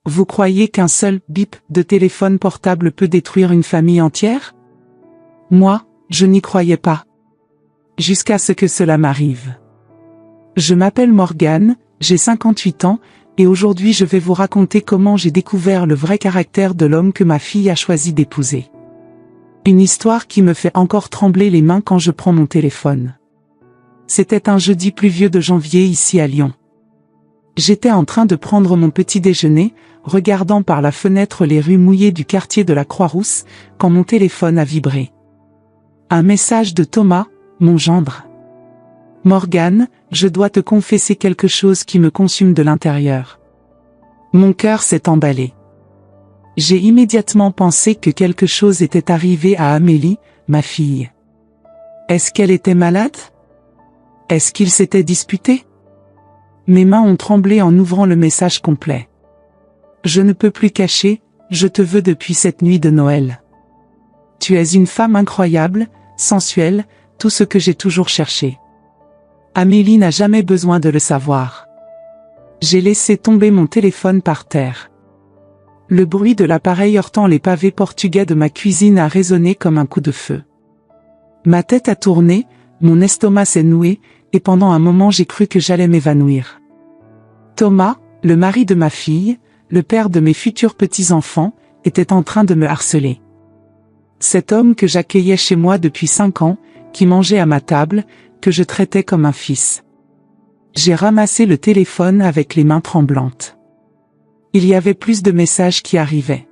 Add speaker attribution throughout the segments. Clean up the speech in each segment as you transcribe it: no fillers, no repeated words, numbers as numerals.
Speaker 1: Vous croyez qu'un seul bip de téléphone portable peut détruire une famille entière? Moi, je n'y croyais pas. Jusqu'à ce que cela m'arrive. Je m'appelle Morgane, j'ai 58 ans, et aujourd'hui je vais vous raconter comment j'ai découvert le vrai caractère de l'homme que ma fille a choisi d'épouser. Une histoire qui me fait encore trembler les mains quand je prends mon téléphone. C'était un jeudi pluvieux de janvier ici à Lyon. J'étais en train de prendre mon petit déjeuner, regardant par la fenêtre les rues mouillées du quartier de la Croix-Rousse, quand mon téléphone a vibré. Un message de Thomas, mon gendre. Morgane, je dois te confesser quelque chose qui me consume de l'intérieur. Mon cœur s'est emballé. J'ai immédiatement pensé que quelque chose était arrivé à Amélie, ma fille. Est-ce qu'elle était malade? Est-ce qu'ils s'étaient disputés? Mes mains ont tremblé en ouvrant le message complet. Je ne peux plus cacher, je te veux depuis cette nuit de Noël. Tu es une femme incroyable, sensuelle, tout ce que j'ai toujours cherché. Amélie n'a jamais besoin de le savoir. J'ai laissé tomber mon téléphone par terre. Le bruit de l'appareil heurtant les pavés portugais de ma cuisine a résonné comme un coup de feu. Ma tête a tourné, mon estomac s'est noué, et pendant un moment j'ai cru que j'allais m'évanouir. Thomas, le mari de ma fille, le père de mes futurs petits-enfants, était en train de me harceler. Cet homme que j'accueillais chez moi depuis 5 ans, qui mangeait à ma table, que je traitais comme un fils. J'ai ramassé le téléphone avec les mains tremblantes. Il y avait plus de messages qui arrivaient.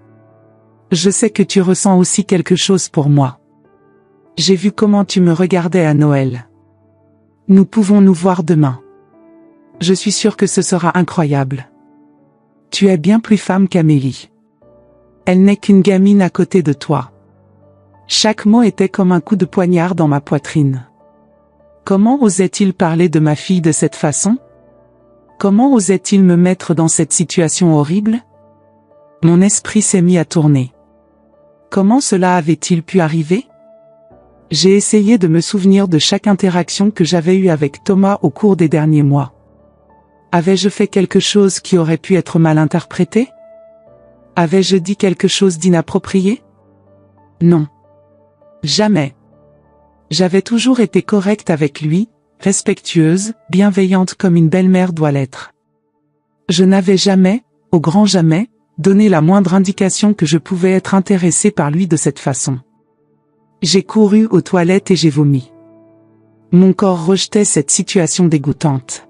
Speaker 1: Je sais que tu ressens aussi quelque chose pour moi. J'ai vu comment tu me regardais à Noël. Nous pouvons nous voir demain. Je suis sûre que ce sera incroyable. Tu es bien plus femme qu'Amélie. Elle n'est qu'une gamine à côté de toi. Chaque mot était comme un coup de poignard dans ma poitrine. Comment osait-il parler de ma fille de cette façon? Comment osait-il me mettre dans cette situation horrible? Mon esprit s'est mis à tourner. Comment cela avait-il pu arriver? J'ai essayé de me souvenir de chaque interaction que j'avais eue avec Thomas au cours des derniers mois. Avais-je fait quelque chose qui aurait pu être mal interprété? Avais-je dit quelque chose d'inapproprié? Non. Jamais. J'avais toujours été correcte avec lui, respectueuse, bienveillante comme une belle-mère doit l'être. Je n'avais jamais, au grand jamais, donné la moindre indication que je pouvais être intéressée par lui de cette façon. J'ai couru aux toilettes et j'ai vomi. Mon corps rejetait cette situation dégoûtante.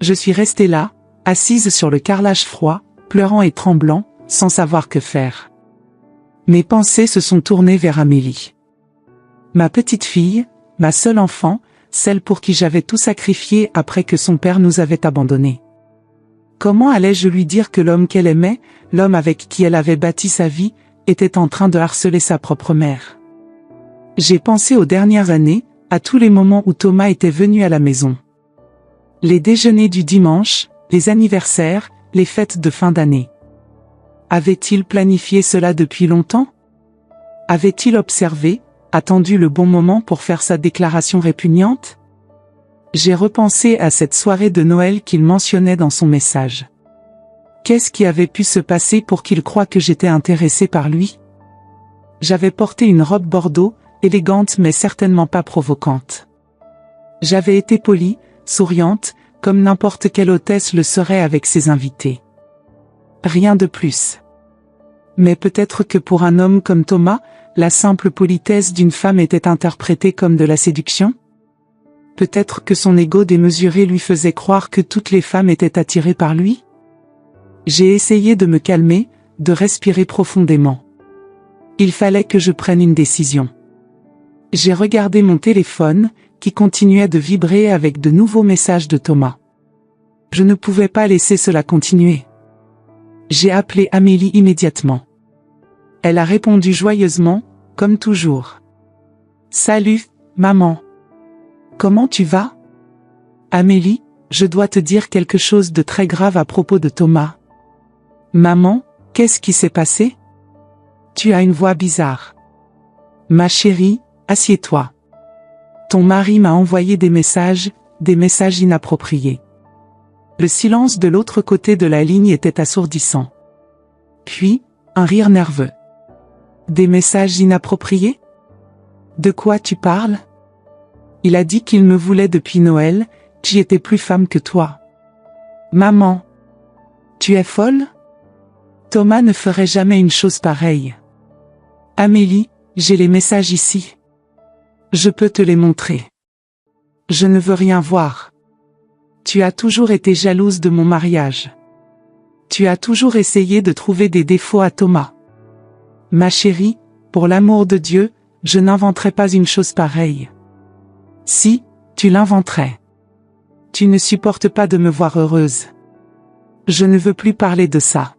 Speaker 1: Je suis restée là, assise sur le carrelage froid, pleurant et tremblant, sans savoir que faire. Mes pensées se sont tournées vers Amélie. Ma petite fille, ma seule enfant, celle pour qui j'avais tout sacrifié après que son père nous avait abandonnés. Comment allais-je lui dire que l'homme qu'elle aimait, l'homme avec qui elle avait bâti sa vie, était en train de harceler sa propre mère? J'ai pensé aux dernières années, à tous les moments où Thomas était venu à la maison. Les déjeuners du dimanche, les anniversaires, les fêtes de fin d'année. Avait-il planifié cela depuis longtemps? Avait-il observé, attendu le bon moment pour faire sa déclaration répugnante? J'ai repensé à cette soirée de Noël qu'il mentionnait dans son message. Qu'est-ce qui avait pu se passer pour qu'il croie que j'étais intéressée par lui? J'avais porté une robe bordeaux, élégante mais certainement pas provocante. J'avais été polie, souriante, comme n'importe quelle hôtesse le serait avec ses invités. Rien de plus. Mais peut-être que pour un homme comme Thomas, la simple politesse d'une femme était interprétée comme de la séduction? Peut-être que son ego démesuré lui faisait croire que toutes les femmes étaient attirées par lui? J'ai essayé de me calmer, de respirer profondément. Il fallait que je prenne une décision. J'ai regardé mon téléphone, qui continuait de vibrer avec de nouveaux messages de Thomas. Je ne pouvais pas laisser cela continuer. J'ai appelé Amélie immédiatement. Elle a répondu joyeusement, comme toujours. « Salut, maman. Comment tu vas? Amélie, je dois te dire quelque chose de très grave à propos de Thomas. » Maman, qu'est-ce qui s'est passé? Tu as une voix bizarre. Ma chérie, assieds-toi. Ton mari m'a envoyé des messages inappropriés. Le silence de l'autre côté de la ligne était assourdissant. Puis, un rire nerveux. Des messages inappropriés? De quoi tu parles? Il a dit qu'il me voulait depuis Noël, j'y étais plus femme que toi. Maman. Tu es folle? Thomas ne ferait jamais une chose pareille. Amélie, j'ai les messages ici. Je peux te les montrer. Je ne veux rien voir. Tu as toujours été jalouse de mon mariage. Tu as toujours essayé de trouver des défauts à Thomas. Ma chérie, pour l'amour de Dieu, je n'inventerai pas une chose pareille. Si, tu l'inventerais. Tu ne supportes pas de me voir heureuse. Je ne veux plus parler de ça.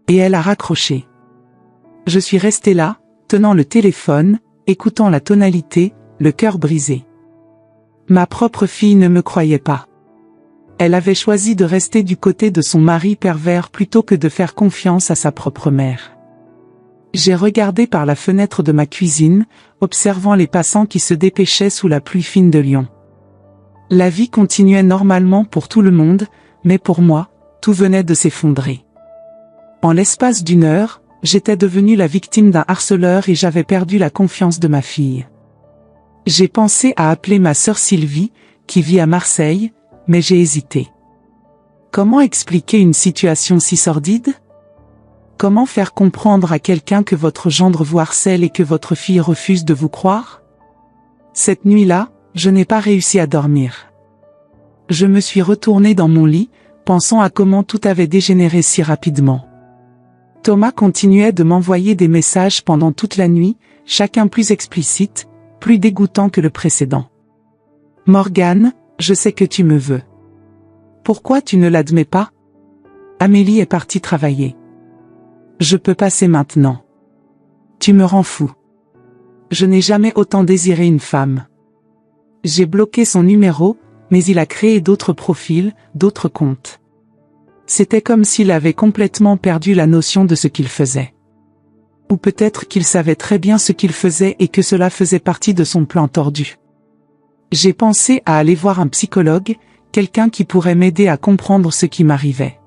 Speaker 1: Et elle a raccroché. Je suis restée là, tenant le téléphone, écoutant la tonalité, le cœur brisé. Ma propre fille ne me croyait pas. Elle avait choisi de rester du côté de son mari pervers plutôt que de faire confiance à sa propre mère. J'ai regardé par la fenêtre de ma cuisine, observant les passants qui se dépêchaient sous la pluie fine de Lyon. La vie continuait normalement pour tout le monde, mais pour moi, tout venait de s'effondrer. En l'espace d'une heure, j'étais devenue la victime d'un harceleur et j'avais perdu la confiance de ma fille. J'ai pensé à appeler ma sœur Sylvie, qui vit à Marseille, mais j'ai hésité. Comment expliquer une situation si sordide? Comment faire comprendre à quelqu'un que votre gendre vous harcèle et que votre fille refuse de vous croire? Cette nuit-là, je n'ai pas réussi à dormir. Je me suis retournée dans mon lit, pensant à comment tout avait dégénéré si rapidement. Thomas continuait de m'envoyer des messages pendant toute la nuit, chacun plus explicite, plus dégoûtant que le précédent. Morgane, je sais que tu me veux. Pourquoi tu ne l'admets pas? Amélie est partie travailler. Je peux passer maintenant. Tu me rends fou. Je n'ai jamais autant désiré une femme. J'ai bloqué son numéro, mais il a créé d'autres profils, d'autres comptes. C'était comme s'il avait complètement perdu la notion de ce qu'il faisait. Ou peut-être qu'il savait très bien ce qu'il faisait et que cela faisait partie de son plan tordu. J'ai pensé à aller voir un psychologue, quelqu'un qui pourrait m'aider à comprendre ce qui m'arrivait.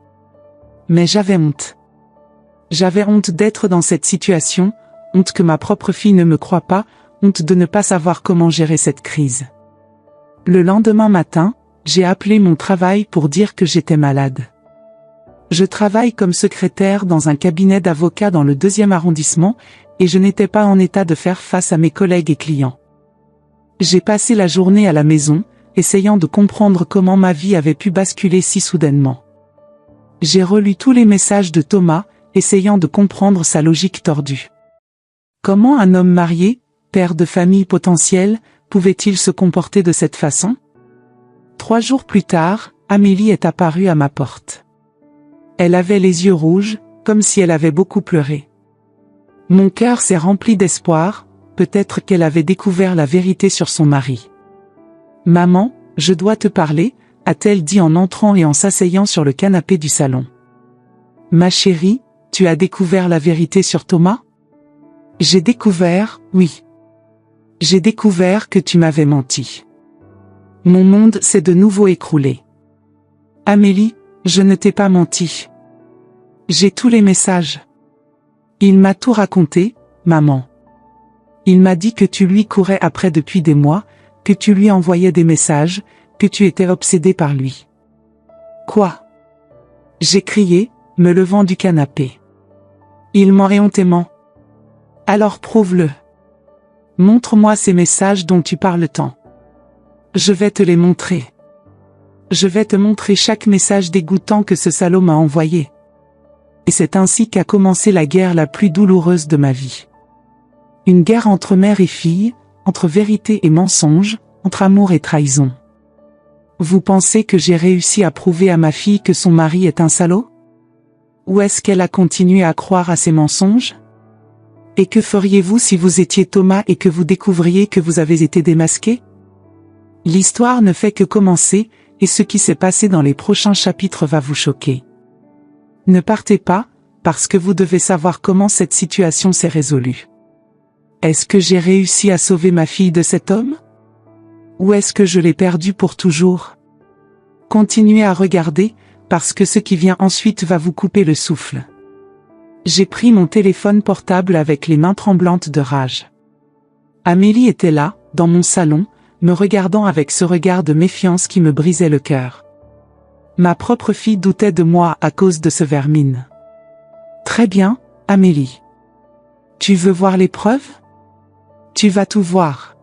Speaker 1: Mais j'avais honte. J'avais honte d'être dans cette situation, honte que ma propre fille ne me croie pas, honte de ne pas savoir comment gérer cette crise. Le lendemain matin, j'ai appelé mon travail pour dire que j'étais malade. Je travaille comme secrétaire dans un cabinet d'avocats dans le 2e arrondissement, et je n'étais pas en état de faire face à mes collègues et clients. J'ai passé la journée à la maison, essayant de comprendre comment ma vie avait pu basculer si soudainement. J'ai relu tous les messages de Thomas, essayant de comprendre sa logique tordue. Comment un homme marié, père de famille potentiel, pouvait-il se comporter de cette façon? 3 jours plus tard, Amélie est apparue à ma porte. Elle avait les yeux rouges, comme si elle avait beaucoup pleuré. Mon cœur s'est rempli d'espoir, peut-être qu'elle avait découvert la vérité sur son mari. « Maman, je dois te parler », a-t-elle dit en entrant et en s'asseyant sur le canapé du salon. « Ma chérie, tu as découvert la vérité sur Thomas? » J'ai découvert, oui. J'ai découvert que tu m'avais menti. Mon monde s'est de nouveau écroulé. Amélie, je ne t'ai pas menti. J'ai tous les messages. Il m'a tout raconté, maman. Il m'a dit que tu lui courais après depuis des mois, que tu lui envoyais des messages, que tu étais obsédée par lui. Quoi? J'ai crié, me levant du canapé. Il ment éhontément. Alors prouve-le. Montre-moi ces messages dont tu parles tant. Je vais te les montrer. Je vais te montrer chaque message dégoûtant que ce salaud m'a envoyé. Et c'est ainsi qu'a commencé la guerre la plus douloureuse de ma vie. Une guerre entre mère et fille, entre vérité et mensonge, entre amour et trahison. Vous pensez que j'ai réussi à prouver à ma fille que son mari est un salaud? Ou est-ce qu'elle a continué à croire à ses mensonges? Et que feriez-vous si vous étiez Thomas et que vous découvriez que vous avez été démasqué? L'histoire ne fait que commencer, et ce qui s'est passé dans les prochains chapitres va vous choquer. Ne partez pas, parce que vous devez savoir comment cette situation s'est résolue. Est-ce que j'ai réussi à sauver ma fille de cet homme? Ou est-ce que je l'ai perdue pour toujours? Continuez à regarder, parce que ce qui vient ensuite va vous couper le souffle. J'ai pris mon téléphone portable avec les mains tremblantes de rage. Amélie était là, dans mon salon, me regardant avec ce regard de méfiance qui me brisait le cœur. Ma propre fille doutait de moi à cause de ce vermine. Très bien, Amélie. Tu veux voir les preuves? Tu vas tout voir.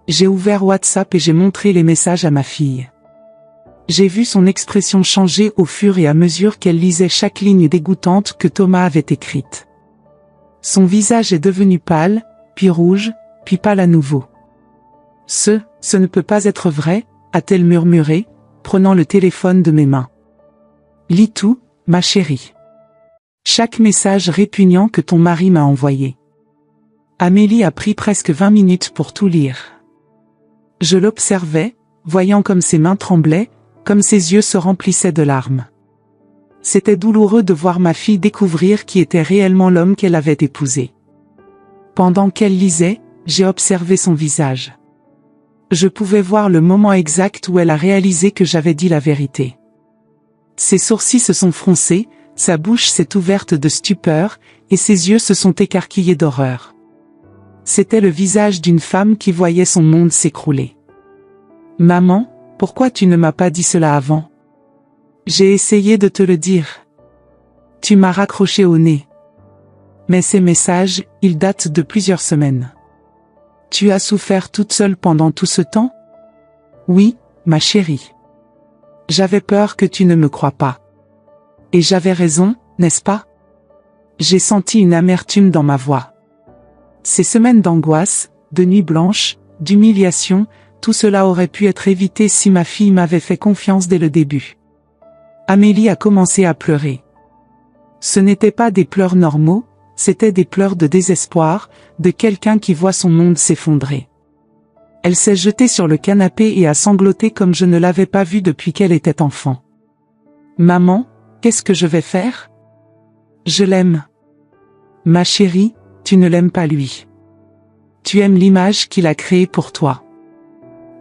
Speaker 1: J'ai ouvert WhatsApp et j'ai montré les messages à ma fille. J'ai vu son expression changer au fur et à mesure qu'elle lisait chaque ligne dégoûtante que Thomas avait écrite. Son visage est devenu pâle, puis rouge, puis pâle à nouveau. Ce ne peut pas être vrai, a-t-elle murmuré, prenant le téléphone de mes mains. Lis tout, ma chérie. Chaque message répugnant que ton mari m'a envoyé. Amélie a pris presque 20 minutes pour tout lire. Je l'observais, voyant comme ses mains tremblaient, comme ses yeux se remplissaient de larmes. C'était douloureux de voir ma fille découvrir qui était réellement l'homme qu'elle avait épousé. Pendant qu'elle lisait, j'ai observé son visage. Je pouvais voir le moment exact où elle a réalisé que j'avais dit la vérité. Ses sourcils se sont froncés, sa bouche s'est ouverte de stupeur, et ses yeux se sont écarquillés d'horreur. C'était le visage d'une femme qui voyait son monde s'écrouler. « Maman, pourquoi tu ne m'as pas dit cela avant? J'ai essayé de te le dire. Tu m'as raccroché au nez. Mais ces messages, ils datent de plusieurs semaines. Tu as souffert toute seule pendant tout ce temps? Oui, ma chérie. J'avais peur que tu ne me crois pas. Et j'avais raison, n'est-ce pas? J'ai senti une amertume dans ma voix. Ces semaines d'angoisse, de nuits blanches, d'humiliation, tout cela aurait pu être évité si ma fille m'avait fait confiance dès le début. Amélie a commencé à pleurer. Ce n'étaient pas des pleurs normaux, c'étaient des pleurs de désespoir, de quelqu'un qui voit son monde s'effondrer. Elle s'est jetée sur le canapé et a sangloté comme je ne l'avais pas vue depuis qu'elle était enfant. Maman, qu'est-ce que je vais faire? Je l'aime. Ma chérie, tu ne l'aimes pas lui. Tu aimes l'image qu'il a créée pour toi.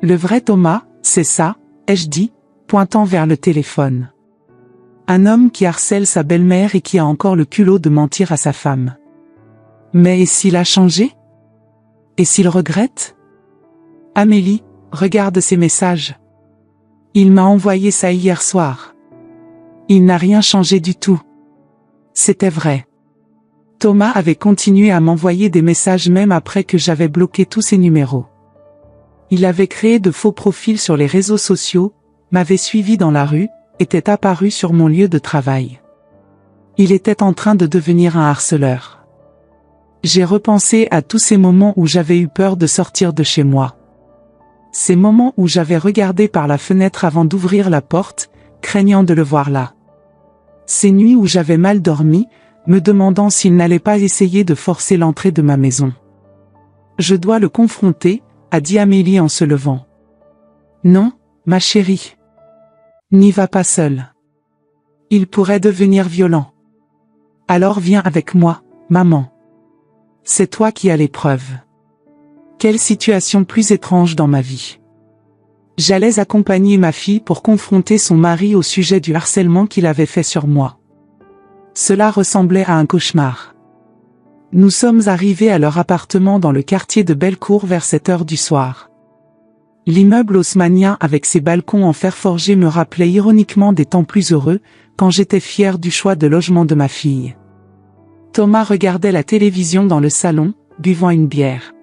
Speaker 1: Le vrai Thomas, c'est ça, ai-je dit, pointant vers le téléphone. Un homme qui harcèle sa belle-mère et qui a encore le culot de mentir à sa femme. Mais et s'il a changé? Et s'il regrette? Amélie, regarde ces messages. Il m'a envoyé ça hier soir. Il n'a rien changé du tout. C'était vrai. Thomas avait continué à m'envoyer des messages même après que j'avais bloqué tous ses numéros. Il avait créé de faux profils sur les réseaux sociaux, m'avait suivi dans la rue, était apparu sur mon lieu de travail. Il était en train de devenir un harceleur. J'ai repensé à tous ces moments où j'avais eu peur de sortir de chez moi. Ces moments où j'avais regardé par la fenêtre avant d'ouvrir la porte, craignant de le voir là. Ces nuits où j'avais mal dormi, me demandant s'il n'allait pas essayer de forcer l'entrée de ma maison. Je dois le confronter, a dit Amélie en se levant. Non, ma chérie. N'y va pas seule. Il pourrait devenir violent. Alors viens avec moi, maman. C'est toi qui as l'épreuve. Quelle situation plus étrange dans ma vie. J'allais accompagner ma fille pour confronter son mari au sujet du harcèlement qu'il avait fait sur moi. Cela ressemblait à un cauchemar. Nous sommes arrivés à leur appartement dans le quartier de Bellecour vers 7 heures du soir. L'immeuble haussmannien avec ses balcons en fer forgé me rappelait ironiquement des temps plus heureux, quand j'étais fière du choix de logement de ma fille. Thomas regardait la télévision dans le salon, buvant une bière.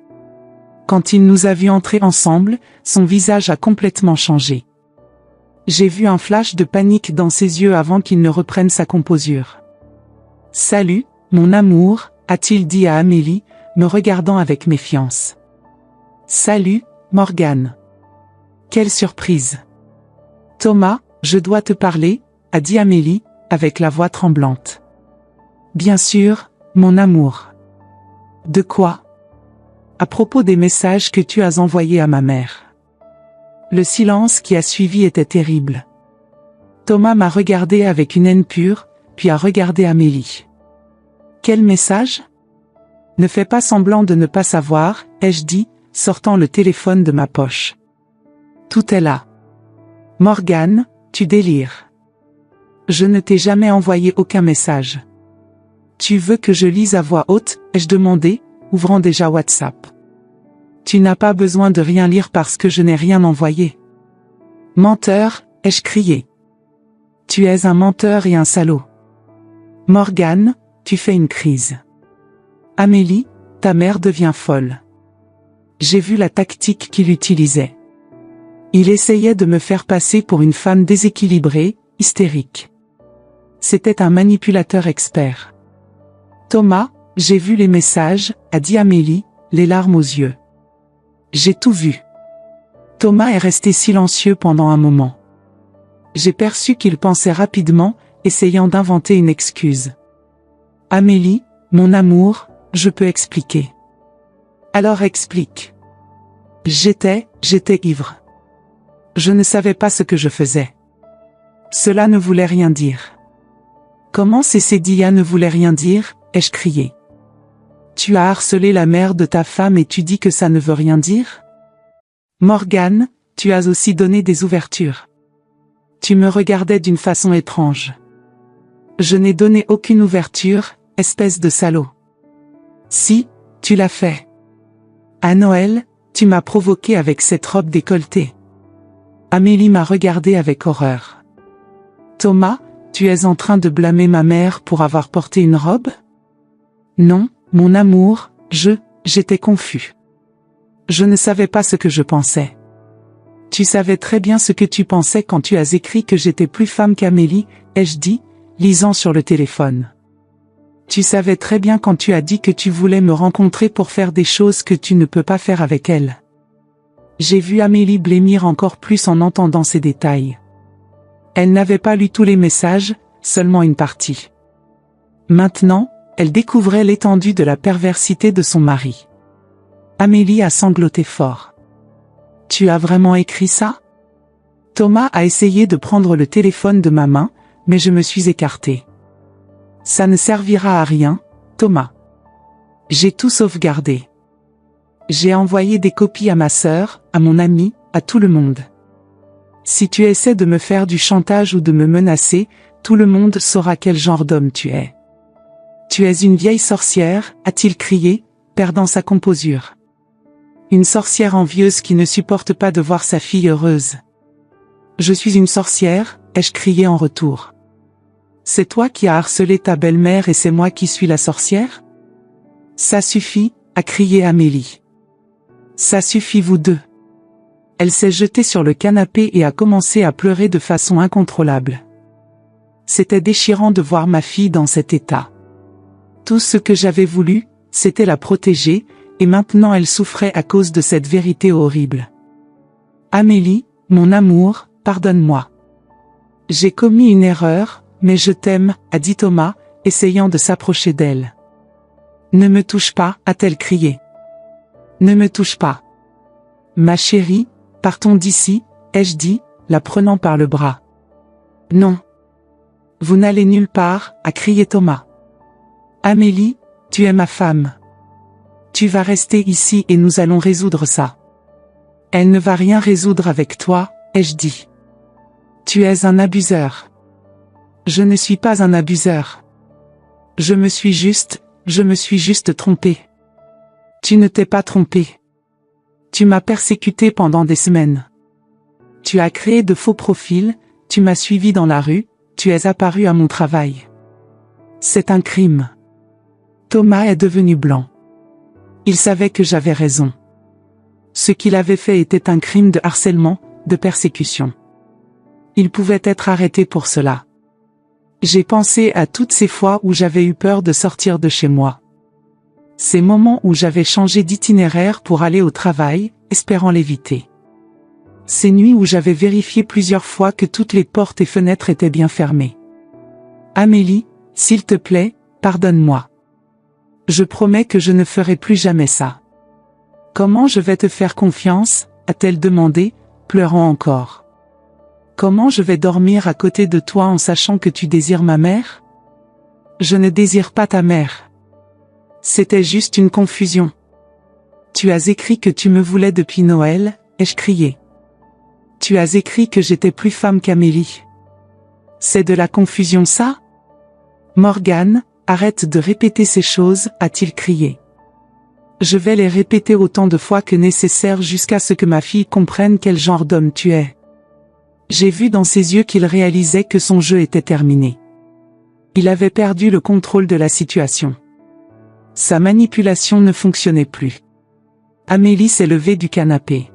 Speaker 1: Quand il nous a vus entrer ensemble, son visage a complètement changé. J'ai vu un flash de panique dans ses yeux avant qu'il ne reprenne sa composure. « Salut, mon amour », a-t-il dit à Amélie, me regardant avec méfiance. « Salut, Morgane. » Quelle surprise. « Thomas, je dois te parler », a dit Amélie, avec la voix tremblante. « Bien sûr, mon amour. »« De quoi ? » ?»« À propos des messages que tu as envoyés à ma mère. » Le silence qui a suivi était terrible. Thomas m'a regardé avec une haine pure, puis a regardé Amélie. « Quel message ? » Ne fais pas semblant de ne pas savoir, ai-je dit, sortant le téléphone de ma poche. Tout est là. Morgane, tu délires. Je ne t'ai jamais envoyé aucun message. Tu veux que je lise à voix haute, ai-je demandé, ouvrant déjà WhatsApp. Tu n'as pas besoin de rien lire parce que je n'ai rien envoyé. Menteur, ai-je crié. Tu es un menteur et un salaud. Morgane, tu fais une crise. Amélie, ta mère devient folle. J'ai vu la tactique qu'il utilisait. Il essayait de me faire passer pour une femme déséquilibrée, hystérique. C'était un manipulateur expert. Thomas, j'ai vu les messages, a dit Amélie, les larmes aux yeux. J'ai tout vu. Thomas est resté silencieux pendant un moment. J'ai perçu qu'il pensait rapidement, essayant d'inventer une excuse. Amélie, mon amour, je peux expliquer. Alors explique. J'étais ivre. Je ne savais pas ce que je faisais. Cela ne voulait rien dire. Comment Cécilia ne voulait rien dire, ai-je crié. Tu as harcelé la mère de ta femme et tu dis que ça ne veut rien dire? Morgane, tu as aussi donné des ouvertures. Tu me regardais d'une façon étrange. Je n'ai donné aucune ouverture, espèce de salaud. Si, tu l'as fait. À Noël, tu m'as provoqué avec cette robe décolletée. Amélie m'a regardé avec horreur. Thomas, tu es en train de blâmer ma mère pour avoir porté une robe? Non, mon amour, j'étais confus. Je ne savais pas ce que je pensais. Tu savais très bien ce que tu pensais quand tu as écrit que j'étais plus femme qu'Amélie, ai-je dit, lisant sur le téléphone. Tu savais très bien quand tu as dit que tu voulais me rencontrer pour faire des choses que tu ne peux pas faire avec elle. J'ai vu Amélie blêmir encore plus en entendant ces détails. Elle n'avait pas lu tous les messages, seulement une partie. Maintenant, elle découvrait l'étendue de la perversité de son mari. Amélie a sangloté fort. Tu as vraiment écrit ça? Thomas a essayé de prendre le téléphone de ma main, mais je me suis écartée. Ça ne servira à rien, Thomas. J'ai tout sauvegardé. J'ai envoyé des copies à ma sœur, à mon ami, à tout le monde. Si tu essaies de me faire du chantage ou de me menacer, tout le monde saura quel genre d'homme tu es. Tu es une vieille sorcière, a-t-il crié, perdant sa composure. Une sorcière envieuse qui ne supporte pas de voir sa fille heureuse. Je suis une sorcière, ai-je crié en retour. C'est toi qui as harcelé ta belle-mère et c'est moi qui suis la sorcière? Ça suffit, a crié Amélie. Ça suffit vous deux. Elle s'est jetée sur le canapé et a commencé à pleurer de façon incontrôlable. C'était déchirant de voir ma fille dans cet état. Tout ce que j'avais voulu, c'était la protéger, et maintenant elle souffrait à cause de cette vérité horrible. Amélie, mon amour, pardonne-moi. J'ai commis une erreur, mais je t'aime, a dit Thomas, essayant de s'approcher d'elle. Ne me touche pas, a-t-elle crié. Ne me touche pas. Ma chérie, partons d'ici, ai-je dit, la prenant par le bras. Non. Vous n'allez nulle part, a crié Thomas. Amélie, tu es ma femme. Tu vas rester ici et nous allons résoudre ça. Elle ne va rien résoudre avec toi, ai-je dit. Tu es un abuseur. Je ne suis pas un abuseur. Je me suis juste trompé. Tu ne t'es pas trompé. Tu m'as persécuté pendant des semaines. Tu as créé de faux profils, tu m'as suivi dans la rue, tu es apparu à mon travail. C'est un crime. Thomas est devenu blanc. Il savait que j'avais raison. Ce qu'il avait fait était un crime de harcèlement, de persécution. Il pouvait être arrêté pour cela. J'ai pensé à toutes ces fois où j'avais eu peur de sortir de chez moi. Ces moments où j'avais changé d'itinéraire pour aller au travail, espérant l'éviter. Ces nuits où j'avais vérifié plusieurs fois que toutes les portes et fenêtres étaient bien fermées. Amélie, s'il te plaît, pardonne-moi. Je promets que je ne ferai plus jamais ça. Comment je vais te faire confiance, a-t-elle demandé, pleurant encore. Comment je vais dormir à côté de toi en sachant que tu désires ma mère? Je ne désire pas ta mère. C'était juste une confusion. Tu as écrit que tu me voulais depuis Noël, ai-je crié. Tu as écrit que j'étais plus femme qu'Amélie. C'est de la confusion ça? Morgane, arrête de répéter ces choses, a-t-il crié. Je vais les répéter autant de fois que nécessaire jusqu'à ce que ma fille comprenne quel genre d'homme tu es. J'ai vu dans ses yeux qu'il réalisait que son jeu était terminé. Il avait perdu le contrôle de la situation. Sa manipulation ne fonctionnait plus. Amélie s'est levée du canapé.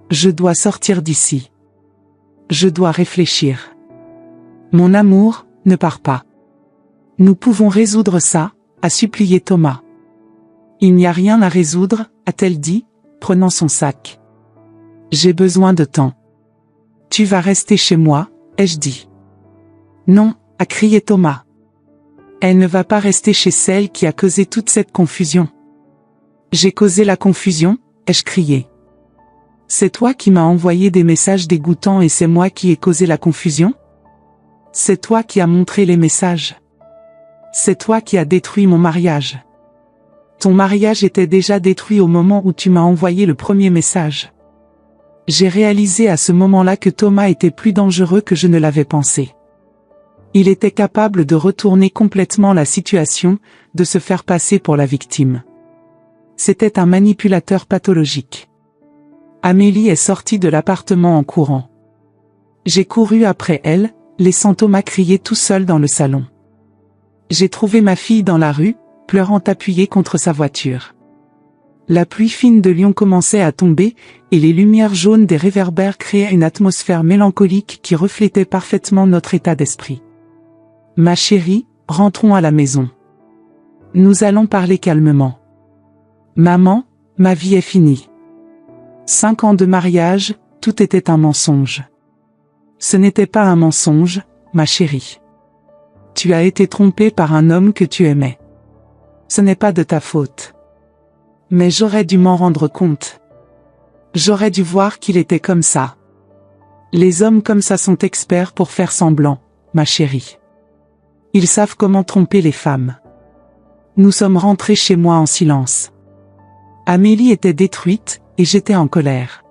Speaker 1: Je dois sortir d'ici. Je dois réfléchir. Mon amour, ne pars pas. Nous pouvons résoudre ça, a supplié Thomas. Il n'y a rien à résoudre, a-t-elle dit, prenant son sac. J'ai besoin de temps. Tu vas rester chez moi, ai-je dit. Non, a crié Thomas. Elle ne va pas rester chez celle qui a causé toute cette confusion. J'ai causé la confusion, ai-je crié. C'est toi qui m'as envoyé des messages dégoûtants et c'est moi qui ai causé la confusion? C'est toi qui as montré les messages. C'est toi qui as détruit mon mariage. Ton mariage était déjà détruit au moment où tu m'as envoyé le premier message. J'ai réalisé à ce moment-là que Thomas était plus dangereux que je ne l'avais pensé. Il était capable de retourner complètement la situation, de se faire passer pour la victime. C'était un manipulateur pathologique. Amélie est sortie de l'appartement en courant. J'ai couru après elle, laissant Thomas crier tout seul dans le salon. J'ai trouvé ma fille dans la rue, pleurant appuyée contre sa voiture. La pluie fine de Lyon commençait à tomber, et les lumières jaunes des réverbères créaient une atmosphère mélancolique qui reflétait parfaitement notre état d'esprit. Ma chérie, rentrons à la maison. Nous allons parler calmement. Maman, ma vie est finie. 5 ans de mariage, tout était un mensonge. Ce n'était pas un mensonge, ma chérie. Tu as été trompée par un homme que tu aimais. Ce n'est pas de ta faute. Mais j'aurais dû m'en rendre compte. J'aurais dû voir qu'il était comme ça. Les hommes comme ça sont experts pour faire semblant, ma chérie. Ils savent comment tromper les femmes. Nous sommes rentrés chez moi en silence. Amélie était détruite, et j'étais en colère.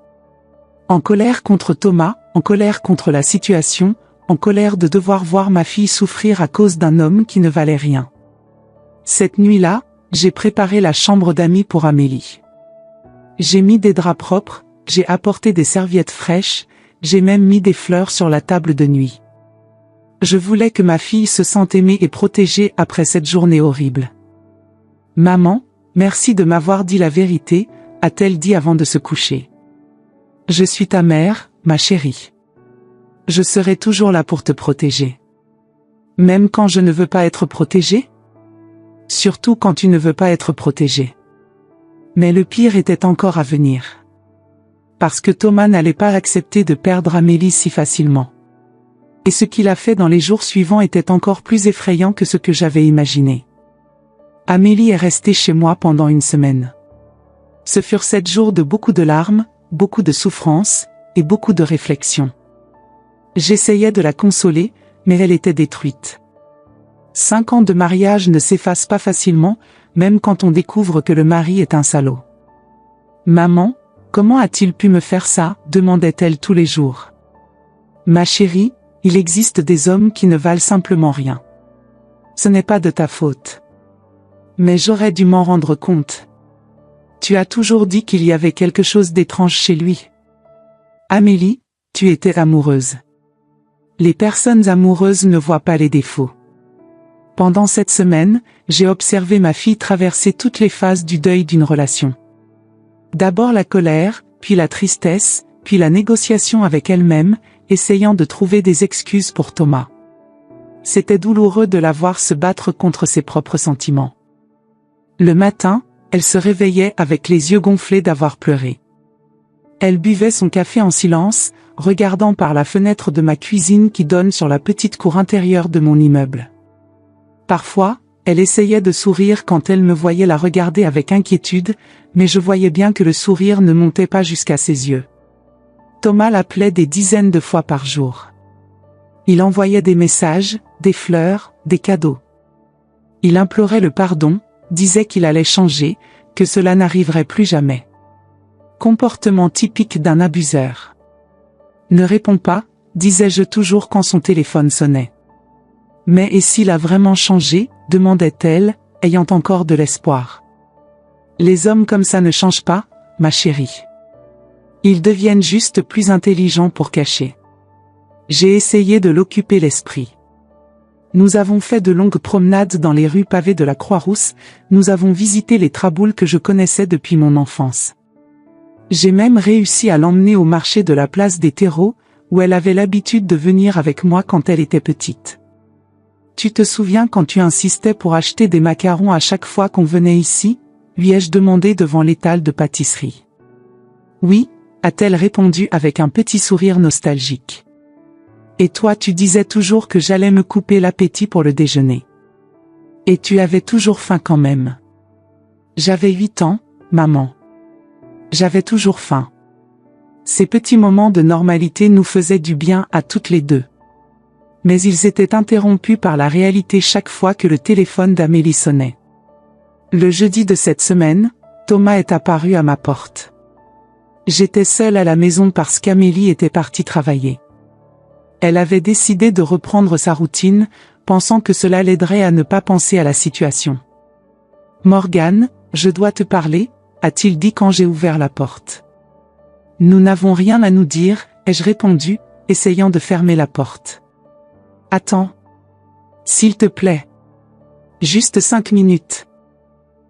Speaker 1: En colère contre Thomas, en colère contre la situation, en colère de devoir voir ma fille souffrir à cause d'un homme qui ne valait rien. Cette nuit-là, j'ai préparé la chambre d'amis pour Amélie. J'ai mis des draps propres, j'ai apporté des serviettes fraîches, j'ai même mis des fleurs sur la table de nuit. Je voulais que ma fille se sente aimée et protégée après cette journée horrible. Maman, merci de m'avoir dit la vérité, a-t-elle dit avant de se coucher. Je suis ta mère, ma chérie. Je serai toujours là pour te protéger. Même quand je ne veux pas être protégée? Surtout quand tu ne veux pas être protégée. Mais le pire était encore à venir. Parce que Thomas n'allait pas accepter de perdre Amélie si facilement. Et ce qu'il a fait dans les jours suivants était encore plus effrayant que ce que j'avais imaginé. Amélie est restée chez moi pendant 1 semaine. Ce furent 7 jours de beaucoup de larmes, beaucoup de souffrances, et beaucoup de réflexions. J'essayais de la consoler, mais elle était détruite. 5 ans de mariage ne s'effacent pas facilement, même quand on découvre que le mari est un salaud. Maman, comment a-t-il pu me faire ça, demandait-elle tous les jours. Ma chérie, il existe des hommes qui ne valent simplement rien. Ce n'est pas de ta faute. Mais j'aurais dû m'en rendre compte. Tu as toujours dit qu'il y avait quelque chose d'étrange chez lui. Amélie, tu étais amoureuse. Les personnes amoureuses ne voient pas les défauts. Pendant cette semaine, j'ai observé ma fille traverser toutes les phases du deuil d'une relation. D'abord la colère, puis la tristesse, puis la négociation avec elle-même, essayant de trouver des excuses pour Thomas. C'était douloureux de la voir se battre contre ses propres sentiments. Le matin, elle se réveillait avec les yeux gonflés d'avoir pleuré. Elle buvait son café en silence, regardant par la fenêtre de ma cuisine qui donne sur la petite cour intérieure de mon immeuble. Parfois, elle essayait de sourire quand elle me voyait la regarder avec inquiétude, mais je voyais bien que le sourire ne montait pas jusqu'à ses yeux. Thomas l'appelait des dizaines de fois par jour. Il envoyait des messages, des fleurs, des cadeaux. Il implorait le pardon, disait qu'il allait changer, que cela n'arriverait plus jamais. Comportement typique d'un abuseur. Ne réponds pas, disais-je toujours quand son téléphone sonnait. Mais et s'il a vraiment changé, demandait-elle, ayant encore de l'espoir. Les hommes comme ça ne changent pas, ma chérie. Ils deviennent juste plus intelligents pour cacher. J'ai essayé de l'occuper l'esprit. Nous avons fait de longues promenades dans les rues pavées de la Croix-Rousse, nous avons visité les traboules que je connaissais depuis mon enfance. J'ai même réussi à l'emmener au marché de la place des terreaux, où elle avait l'habitude de venir avec moi quand elle était petite. Tu te souviens quand tu insistais pour acheter des macarons à chaque fois qu'on venait ici, lui ai-je demandé devant l'étal de pâtisserie. Oui, a-t-elle répondu avec un petit sourire nostalgique. Et toi tu disais toujours que j'allais me couper l'appétit pour le déjeuner. Et tu avais toujours faim quand même. J'avais 8 ans, maman. J'avais toujours faim. Ces petits moments de normalité nous faisaient du bien à toutes les deux. Mais ils étaient interrompus par la réalité chaque fois que le téléphone d'Amélie sonnait. Le jeudi de cette semaine, Thomas est apparu à ma porte. J'étais seule à la maison parce qu'Amélie était partie travailler. Elle avait décidé de reprendre sa routine, pensant que cela l'aiderait à ne pas penser à la situation. « Morgane, je dois te parler » a-t-il dit quand j'ai ouvert la porte. « Nous n'avons rien à nous dire » ai-je répondu, essayant de fermer la porte. « Attends. S'il te plaît. Juste 5 minutes. »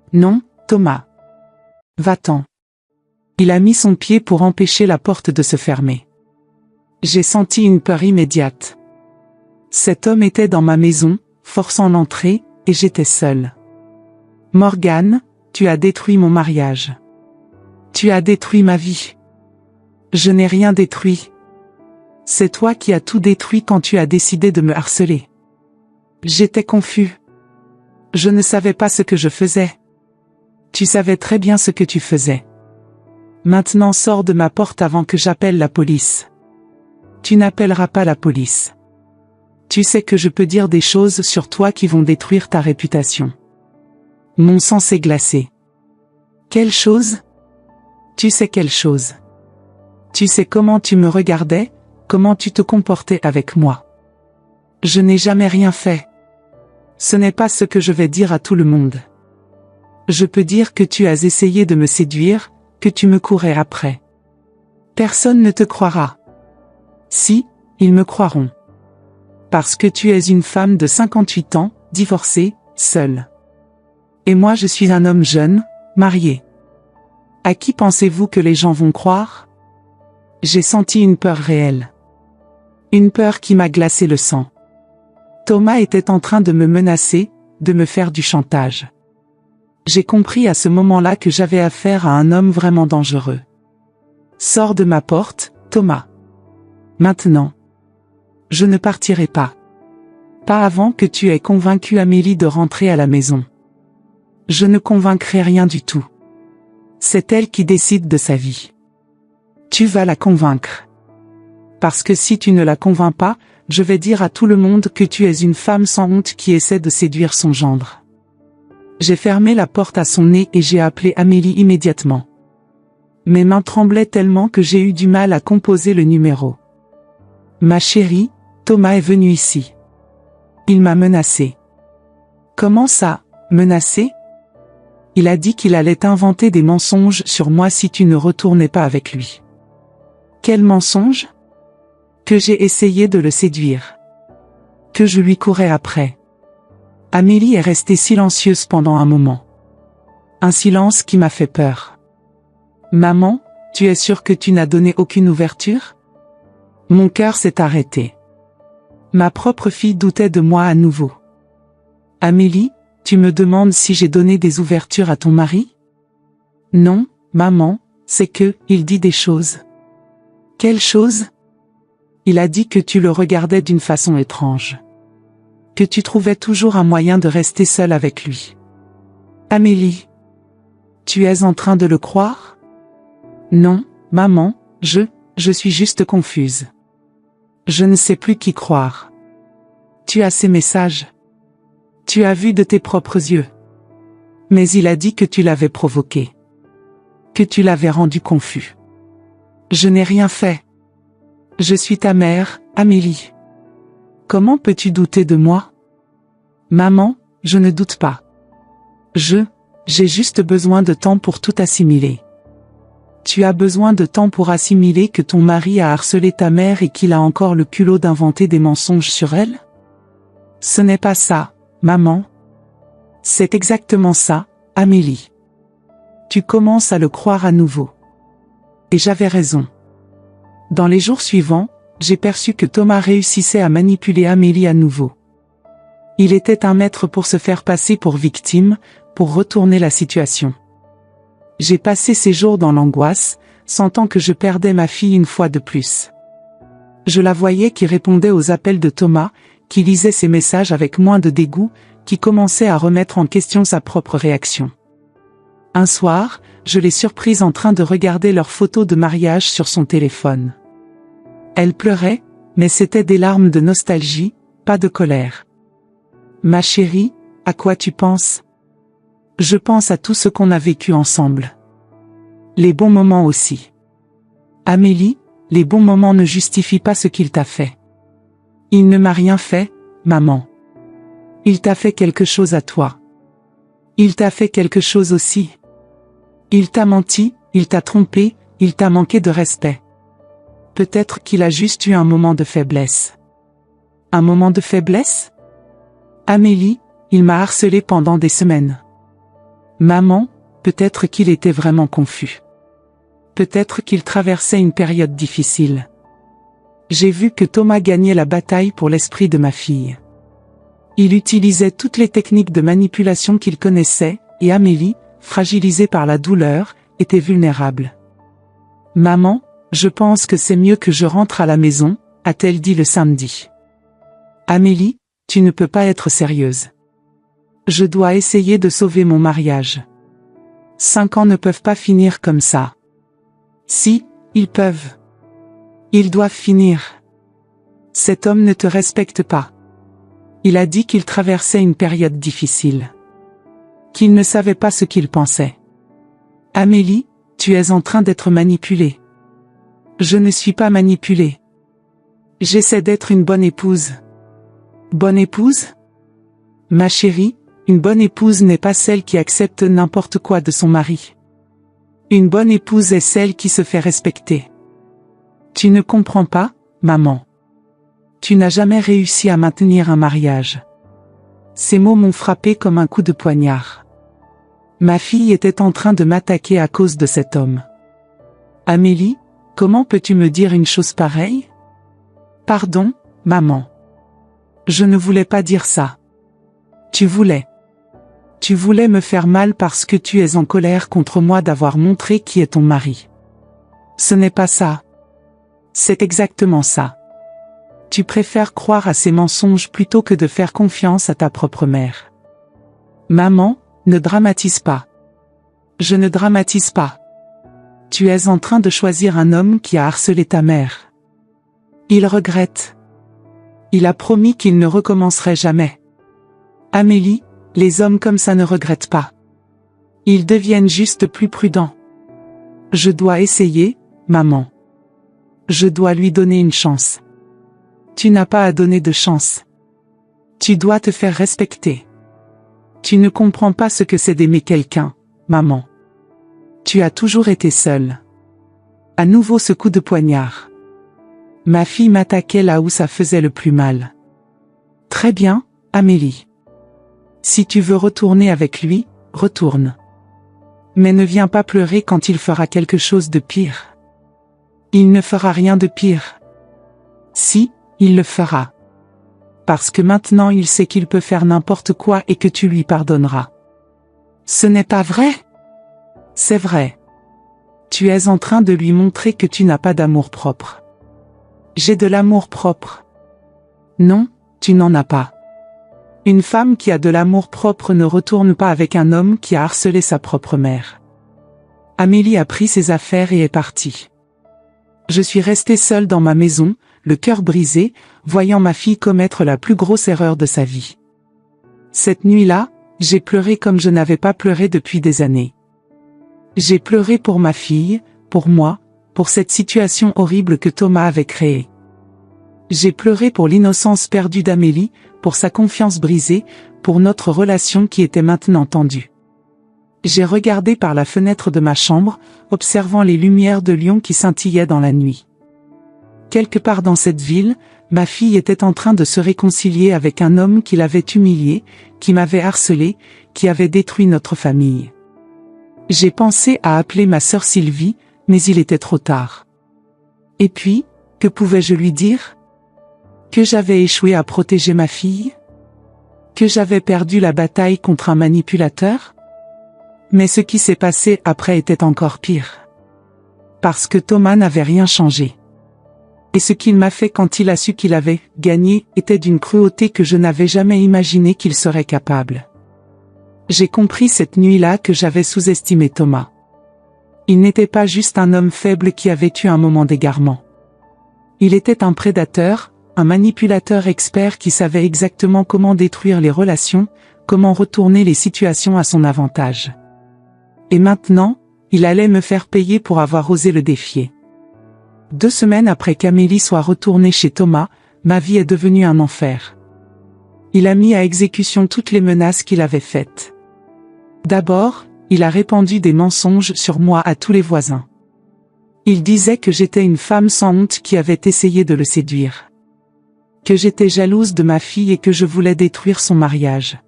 Speaker 1: « Non, Thomas. Va-t'en. » Il a mis son pied pour empêcher la porte de se fermer. J'ai senti une peur immédiate. Cet homme était dans ma maison, forçant l'entrée, et j'étais seule. « Morgane, tu as détruit mon mariage. Tu as détruit ma vie. » « Je n'ai rien détruit. C'est toi qui as tout détruit quand tu as décidé de me harceler. » J'étais confus. Je ne savais pas ce que je faisais. Tu savais très bien ce que tu faisais. Maintenant sors de ma porte avant que j'appelle la police. Tu n'appelleras pas la police. Tu sais que je peux dire des choses sur toi qui vont détruire ta réputation. Mon sang s'est glacé. Quelle chose? Tu sais quelle chose? Tu sais comment tu me regardais, comment tu te comportais avec moi. Je n'ai jamais rien fait. Ce n'est pas ce que je vais dire à tout le monde. Je peux dire que tu as essayé de me séduire, que tu me courais après. Personne ne te croira. Si, ils me croiront. Parce que tu es une femme de 58 ans, divorcée, seule. Et moi je suis un homme jeune, marié. À qui pensez-vous que les gens vont croire? J'ai senti une peur réelle. Une peur qui m'a glacé le sang. Thomas était en train de me menacer, de me faire du chantage. J'ai compris à ce moment-là que j'avais affaire à un homme vraiment dangereux. Sors de ma porte, Thomas. Maintenant. Je ne partirai pas. Pas avant que tu aies convaincu Amélie de rentrer à la maison. Je ne convaincrai rien du tout. C'est elle qui décide de sa vie. Tu vas la convaincre. Parce que si tu ne la convaincs pas, je vais dire à tout le monde que tu es une femme sans honte qui essaie de séduire son gendre. J'ai fermé la porte à son nez et j'ai appelé Amélie immédiatement. Mes mains tremblaient tellement que j'ai eu du mal à composer le numéro. Ma chérie, Thomas est venu ici. Il m'a menacé. Comment ça, menacé? Il a dit qu'il allait inventer des mensonges sur moi si tu ne retournais pas avec lui. Quel mensonge? Que j'ai essayé de le séduire. Que je lui courais après. Amélie est restée silencieuse pendant un moment. Un silence qui m'a fait peur. Maman, tu es sûre que tu n'as donné aucune ouverture? Mon cœur s'est arrêté. Ma propre fille doutait de moi à nouveau. Amélie, tu me demandes si j'ai donné des ouvertures à ton mari? Non, maman, c'est que, il dit des choses. Quelles choses? Il a dit que tu le regardais d'une façon étrange. Que tu trouvais toujours un moyen de rester seule avec lui. Amélie. Tu es en train de le croire? Non, maman, je suis juste confuse. Je ne sais plus qui croire. Tu as ces messages. Tu as vu de tes propres yeux. Mais il a dit que tu l'avais provoqué. Que tu l'avais rendu confus. Je n'ai rien fait. Je suis ta mère, Amélie. Comment peux-tu douter de moi? Maman, je ne doute pas. J'ai juste besoin de temps pour tout assimiler. Tu as besoin de temps pour assimiler que ton mari a harcelé ta mère et qu'il a encore le culot d'inventer des mensonges sur elle? Ce n'est pas ça, maman. C'est exactement ça, Amélie. Tu commences à le croire à nouveau. Et j'avais raison. Dans les jours suivants, j'ai perçu que Thomas réussissait à manipuler Amélie à nouveau. Il était un maître pour se faire passer pour victime, pour retourner la situation. J'ai passé ces jours dans l'angoisse, sentant que je perdais ma fille une fois de plus. Je la voyais qui répondait aux appels de Thomas, qui lisait ses messages avec moins de dégoût, qui commençait à remettre en question sa propre réaction. Un soir, je l'ai surprise en train de regarder leurs photos de mariage sur son téléphone. Elle pleurait, mais c'était des larmes de nostalgie, pas de colère. Ma chérie, à quoi tu penses? Je pense à tout ce qu'on a vécu ensemble. Les bons moments aussi. Amélie, les bons moments ne justifient pas ce qu'il t'a fait. Il ne m'a rien fait, maman. Il t'a fait quelque chose à toi. Il t'a fait quelque chose aussi. Il t'a menti, il t'a trompé, il t'a manqué de respect. Peut-être qu'il a juste eu un moment de faiblesse. Un moment de faiblesse? Amélie, il m'a harcelé pendant des semaines. Maman, peut-être qu'il était vraiment confus. Peut-être qu'il traversait une période difficile. J'ai vu que Thomas gagnait la bataille pour l'esprit de ma fille. Il utilisait toutes les techniques de manipulation qu'il connaissait, et Amélie, fragilisée par la douleur, était vulnérable. Maman, je pense que c'est mieux que je rentre à la maison, a-t-elle dit le samedi. Amélie, tu ne peux pas être sérieuse. Je dois essayer de sauver mon mariage. 5 ans ne peuvent pas finir comme ça. Si, ils peuvent. Ils doivent finir. Cet homme ne te respecte pas. Il a dit qu'il traversait une période difficile. Qu'il ne savait pas ce qu'il pensait. Amélie, tu es en train d'être manipulée. Je ne suis pas manipulée. J'essaie d'être une bonne épouse. Bonne épouse? Ma chérie, une bonne épouse n'est pas celle qui accepte n'importe quoi de son mari. Une bonne épouse est celle qui se fait respecter. Tu ne comprends pas, maman. Tu n'as jamais réussi à maintenir un mariage. Ces mots m'ont frappé comme un coup de poignard. Ma fille était en train de m'attaquer à cause de cet homme. Amélie, comment peux-tu me dire une chose pareille? Pardon, maman. Je ne voulais pas dire ça. Tu voulais. Tu voulais me faire mal parce que tu es en colère contre moi d'avoir montré qui est ton mari. Ce n'est pas ça. C'est exactement ça. Tu préfères croire à ces mensonges plutôt que de faire confiance à ta propre mère. Maman, ne dramatise pas. Je ne dramatise pas. Tu es en train de choisir un homme qui a harcelé ta mère. Il regrette. Il a promis qu'il ne recommencerait jamais. Amélie, les hommes comme ça ne regrettent pas. Ils deviennent juste plus prudents. Je dois essayer, maman. Je dois lui donner une chance. Tu n'as pas à donner de chance. Tu dois te faire respecter. Tu ne comprends pas ce que c'est d'aimer quelqu'un, maman. Tu as toujours été seule. À nouveau ce coup de poignard. Ma fille m'attaquait là où ça faisait le plus mal. Très bien, Amélie. Si tu veux retourner avec lui, retourne. Mais ne viens pas pleurer quand il fera quelque chose de pire. Il ne fera rien de pire. Si, il le fera. Parce que maintenant il sait qu'il peut faire n'importe quoi et que tu lui pardonneras. Ce n'est pas vrai? C'est vrai. Tu es en train de lui montrer que tu n'as pas d'amour-propre. J'ai de l'amour-propre. Non, tu n'en as pas. Une femme qui a de l'amour-propre ne retourne pas avec un homme qui a harcelé sa propre mère. Amélie a pris ses affaires et est partie. Je suis restée seule dans ma maison, le cœur brisé, voyant ma fille commettre la plus grosse erreur de sa vie. Cette nuit-là, j'ai pleuré comme je n'avais pas pleuré depuis des années. J'ai pleuré pour ma fille, pour moi, pour cette situation horrible que Thomas avait créée. J'ai pleuré pour l'innocence perdue d'Amélie, pour sa confiance brisée, pour notre relation qui était maintenant tendue. J'ai regardé par la fenêtre de ma chambre, observant les lumières de Lyon qui scintillaient dans la nuit. Quelque part dans cette ville, ma fille était en train de se réconcilier avec un homme qui l'avait humiliée, qui m'avait harcelé, qui avait détruit notre famille. J'ai pensé à appeler ma sœur Sylvie, mais il était trop tard. Et puis, que pouvais-je lui dire? Que j'avais échoué à protéger ma fille? Que j'avais perdu la bataille contre un manipulateur? Mais ce qui s'est passé après était encore pire. Parce que Thomas n'avait rien changé. Et ce qu'il m'a fait quand il a su qu'il avait gagné était d'une cruauté que je n'avais jamais imaginé qu'il serait capable. J'ai compris cette nuit-là que j'avais sous-estimé Thomas. Il n'était pas juste un homme faible qui avait eu un moment d'égarement. Il était un prédateur, un manipulateur expert qui savait exactement comment détruire les relations, comment retourner les situations à son avantage. Et maintenant, il allait me faire payer pour avoir osé le défier. 2 semaines après qu'Amélie soit retournée chez Thomas, ma vie est devenue un enfer. Il a mis à exécution toutes les menaces qu'il avait faites. D'abord, il a répandu des mensonges sur moi à tous les voisins. Il disait que j'étais une femme sans honte qui avait essayé de le séduire. Que j'étais jalouse de ma fille et que je voulais détruire son mariage.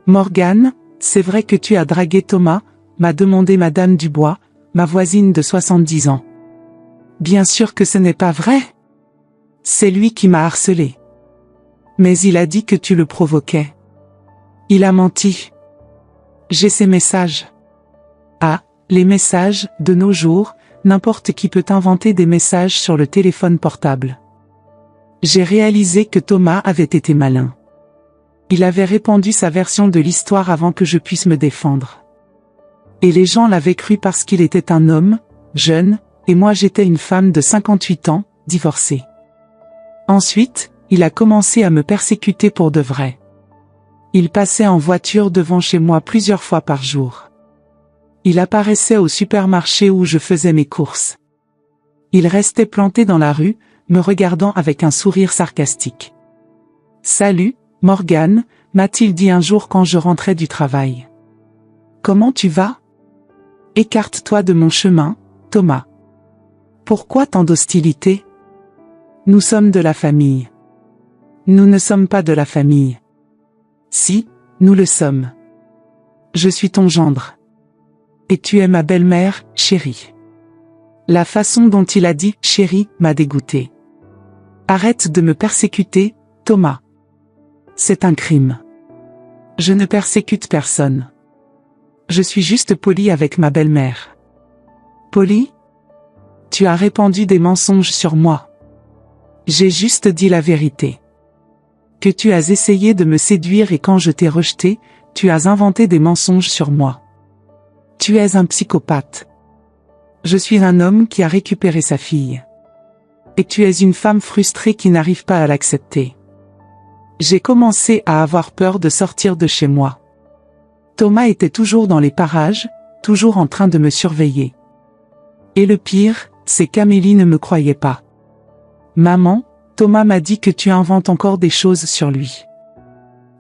Speaker 1: Morgane, c'est vrai que tu as dragué Thomas, m'a demandé Madame Dubois, ma voisine de 70 ans. Bien sûr que ce n'est pas vrai. C'est lui qui m'a harcelé. Mais il a dit que tu le provoquais. Il a menti. J'ai ces messages. Ah, les messages, de nos jours, n'importe qui peut inventer des messages sur le téléphone portable. J'ai réalisé que Thomas avait été malin. Il avait répandu sa version de l'histoire avant que je puisse me défendre. Et les gens l'avaient cru parce qu'il était un homme, jeune, et moi j'étais une femme de 58 ans, divorcée. Ensuite, il a commencé à me persécuter pour de vrai. Il passait en voiture devant chez moi plusieurs fois par jour. Il apparaissait au supermarché où je faisais mes courses. Il restait planté dans la rue, me regardant avec un sourire sarcastique. « Salut, Morgane », m'a-t-il dit un jour quand je rentrais du travail. « Comment tu vas ? Écarte-toi de mon chemin, Thomas. Pourquoi tant d'hostilité ? Nous sommes de la famille. Nous ne sommes pas de la famille. Si, nous le sommes. Je suis ton gendre. Et tu es ma belle-mère, chérie. » La façon dont il a dit « chérie » m'a dégoûté. Arrête de me persécuter, Thomas. C'est un crime. Je ne persécute personne. Je suis juste poli avec ma belle-mère. Poli ? Tu as répandu des mensonges sur moi. J'ai juste dit la vérité. Que tu as essayé de me séduire et quand je t'ai rejeté, tu as inventé des mensonges sur moi. Tu es un psychopathe. Je suis un homme qui a récupéré sa fille. Et tu es une femme frustrée qui n'arrive pas à l'accepter. J'ai commencé à avoir peur de sortir de chez moi. Thomas était toujours dans les parages, toujours en train de me surveiller. Et le pire, c'est qu'Amélie ne me croyait pas. Maman, Thomas m'a dit que tu inventes encore des choses sur lui.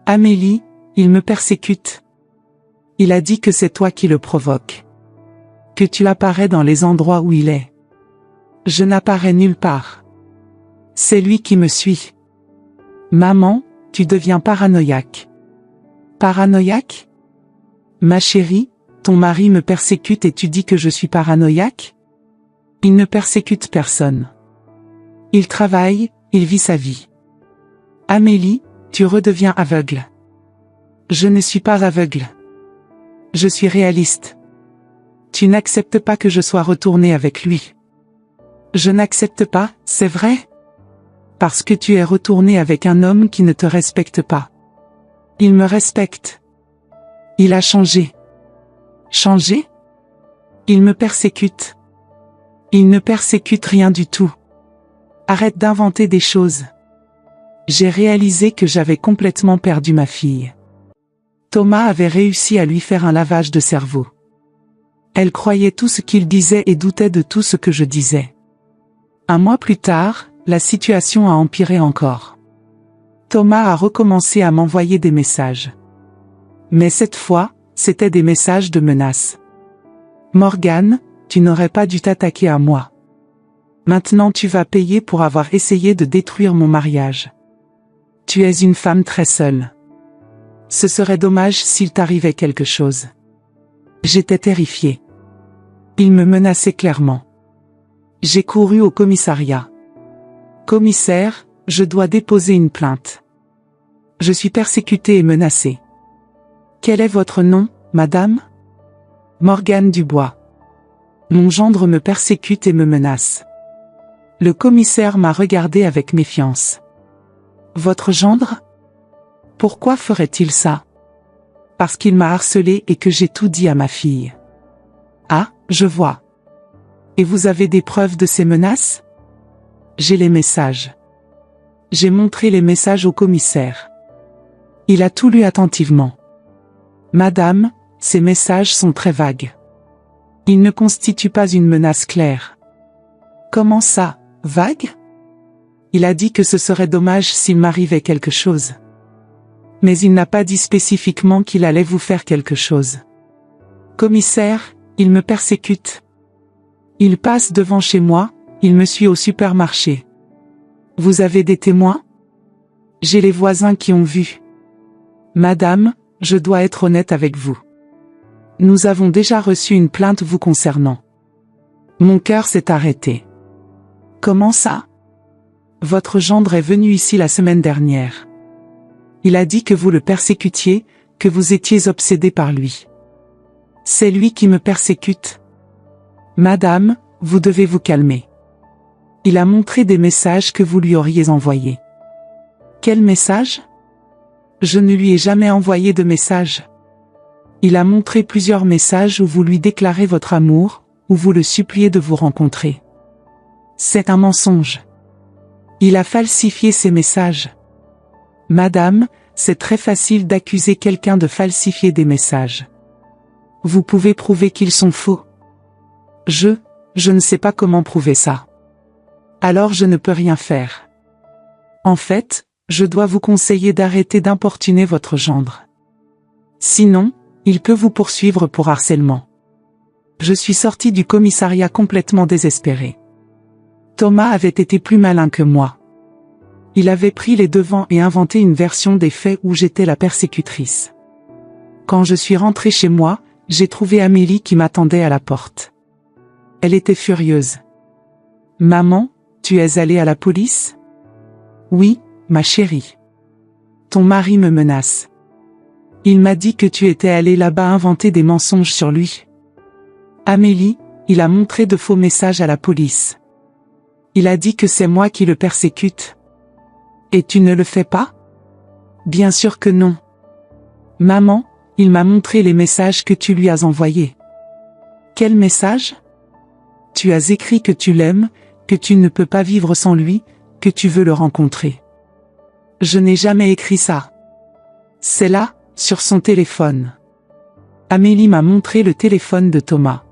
Speaker 1: Amélie, il me persécute. Il a dit que c'est toi qui le provoques. Que tu apparais dans les endroits où il est. Je n'apparais nulle part. C'est lui qui me suit. Maman, tu deviens paranoïaque. Paranoïaque ? Ma chérie, ton mari me persécute et tu dis que je suis paranoïaque ? Il ne persécute personne. Il travaille, il vit sa vie. Amélie, tu redeviens aveugle. Je ne suis pas aveugle. Je suis réaliste. Tu n'acceptes pas que je sois retournée avec lui. Je n'accepte pas, c'est vrai ? Parce que tu es retournée avec un homme qui ne te respecte pas. Il me respecte. Il a changé. Changé ? Il me persécute. Il ne persécute rien du tout. Arrête d'inventer des choses. J'ai réalisé que j'avais complètement perdu ma fille. Thomas avait réussi à lui faire un lavage de cerveau. Elle croyait tout ce qu'il disait et doutait de tout ce que je disais. 1 mois plus tard, la situation a empiré encore. Thomas a recommencé à m'envoyer des messages. Mais cette fois, c'étaient des messages de menaces. Morgane, tu n'aurais pas dû t'attaquer à moi. Maintenant tu vas payer pour avoir essayé de détruire mon mariage. Tu es une femme très seule. Ce serait dommage s'il t'arrivait quelque chose. J'étais terrifiée. Il me menaçait clairement. J'ai couru au commissariat. Commissaire, je dois déposer une plainte. Je suis persécutée et menacée. Quel est votre nom, madame? Morgane Dubois. Mon gendre me persécute et me menace. Le commissaire m'a regardé avec méfiance. Votre gendre? Pourquoi ferait-il ça? Parce qu'il m'a harcelé et que j'ai tout dit à ma fille. Ah, je vois. Et vous avez des preuves de ces menaces? J'ai les messages. J'ai montré les messages au commissaire. Il a tout lu attentivement. Madame, ces messages sont très vagues. Ils ne constituent pas une menace claire. Comment ça, vague? Il a dit que ce serait dommage s'il m'arrivait quelque chose. Mais il n'a pas dit spécifiquement qu'il allait vous faire quelque chose. Commissaire, il me persécute. Il passe devant chez moi, il me suit au supermarché. Vous avez des témoins? J'ai les voisins qui ont vu. Madame, je dois être honnête avec vous. Nous avons déjà reçu une plainte vous concernant. Mon cœur s'est arrêté. Comment ça? Votre gendre est venu ici la semaine dernière. Il a dit que vous le persécutiez, que vous étiez obsédé par lui. C'est lui qui me persécute. Madame, vous devez vous calmer. Il a montré des messages que vous lui auriez envoyés. Quel message? Je ne lui ai jamais envoyé de message. Il a montré plusieurs messages où vous lui déclarez votre amour, où vous le suppliez de vous rencontrer. C'est un mensonge. Il a falsifié ces messages. Madame, c'est très facile d'accuser quelqu'un de falsifier des messages. Vous pouvez prouver qu'ils sont faux. Je ne sais pas comment prouver ça. Alors je ne peux rien faire. En fait, je dois vous conseiller d'arrêter d'importuner votre gendre. Sinon, il peut vous poursuivre pour harcèlement. Je suis sortie du commissariat complètement désespérée. Thomas avait été plus malin que moi. Il avait pris les devants et inventé une version des faits où j'étais la persécutrice. Quand je suis rentrée chez moi, j'ai trouvé Amélie qui m'attendait à la porte. Elle était furieuse. « Maman, tu es allée à la police? » « Oui, ma chérie. Ton mari me menace. Il m'a dit que tu étais allée là-bas inventer des mensonges sur lui. » Amélie, il a montré de faux messages à la police. Il a dit que c'est moi qui le persécute. Et tu ne le fais pas? Bien sûr que non. Maman, il m'a montré les messages que tu lui as envoyés. Quel message? Tu as écrit que tu l'aimes, que tu ne peux pas vivre sans lui, que tu veux le rencontrer. Je n'ai jamais écrit ça. C'est là, sur son téléphone. Amélie m'a montré le téléphone de Thomas.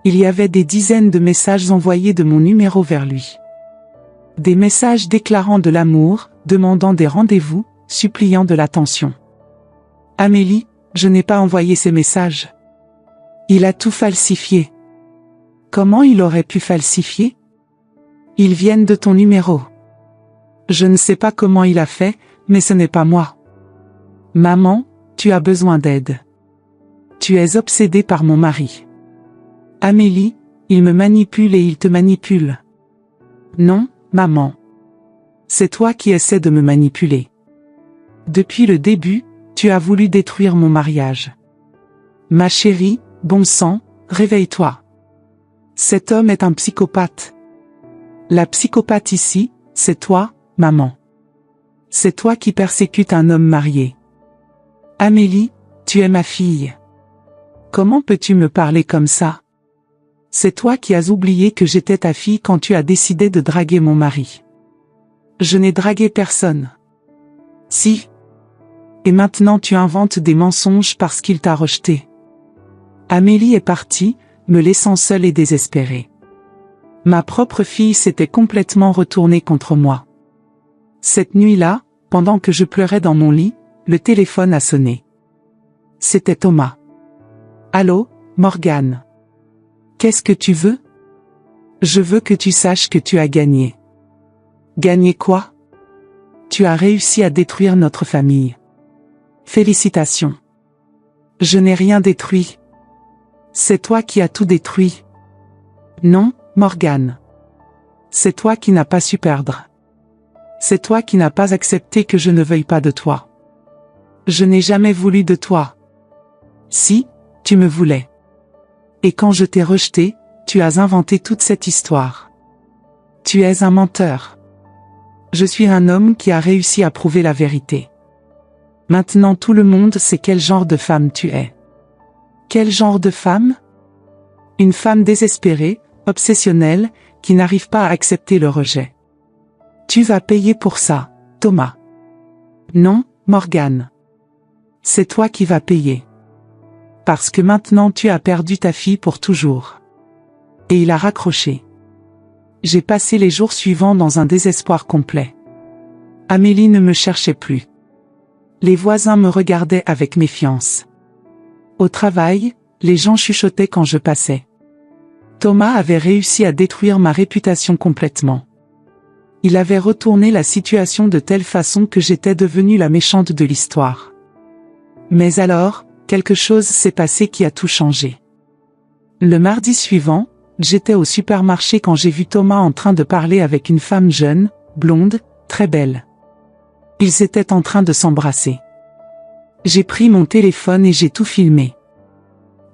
Speaker 1: Il y avait des dizaines de messages envoyés de mon numéro vers lui. Des messages déclarant de l'amour, demandant des rendez-vous, suppliant de l'attention. Amélie, je n'ai pas envoyé ces messages. Il a tout falsifié. Comment il aurait pu falsifier? Ils viennent de ton numéro. Je ne sais pas comment il a fait, mais ce n'est pas moi. Maman, tu as besoin d'aide. Tu es obsédée par mon mari. Amélie, il me manipule et il te manipule. Non, maman. C'est toi qui essaies de me manipuler. Depuis le début, tu as voulu détruire mon mariage. Ma chérie, bon sang, réveille-toi. Cet homme est un psychopathe. La psychopathe ici, c'est toi, maman. C'est toi qui persécutes un homme marié. Amélie, tu es ma fille. Comment peux-tu me parler comme ça? C'est toi qui as oublié que j'étais ta fille quand tu as décidé de draguer mon mari. Je n'ai dragué personne. Si. Et maintenant tu inventes des mensonges parce qu'il t'a rejeté. Amélie est partie, me laissant seule et désespérée. Ma propre fille s'était complètement retournée contre moi. Cette nuit-là, Pendant que je pleurais dans mon lit, le téléphone a sonné. C'était Thomas. Allô, Morgane. Qu'est-ce que tu veux? Je veux que tu saches que tu as gagné. Gagné quoi? Tu as réussi à détruire notre famille. Félicitations. Je n'ai rien détruit. C'est toi qui as tout détruit. Non, Morgane. C'est toi qui n'as pas su perdre. C'est toi qui n'as pas accepté que je ne veuille pas de toi. Je n'ai jamais voulu de toi. Si, tu me voulais. Et quand je t'ai rejeté, tu as inventé toute cette histoire. Tu es un menteur. Je suis un homme qui a réussi à prouver la vérité. Maintenant tout le monde sait quel genre de femme tu es. Quel genre de femme? Une femme désespérée, obsessionnelle, qui n'arrive pas à accepter le rejet. Tu vas payer pour ça, Thomas. Non, Morgane. C'est toi qui vas payer. Parce que maintenant tu as perdu ta fille pour toujours. Et il a raccroché. J'ai passé les jours suivants dans un désespoir complet. Amélie ne me cherchait plus. Les voisins me regardaient avec méfiance. Au travail, les gens chuchotaient quand je passais. Thomas avait réussi à détruire ma réputation complètement. Il avait retourné la situation de telle façon que j'étais devenue la méchante de l'histoire. Mais alors, quelque chose s'est passé qui a tout changé. Le mardi suivant, j'étais au supermarché quand j'ai vu Thomas en train de parler avec une femme jeune, blonde, très belle. Ils étaient en train de s'embrasser. J'ai pris mon téléphone et j'ai tout filmé.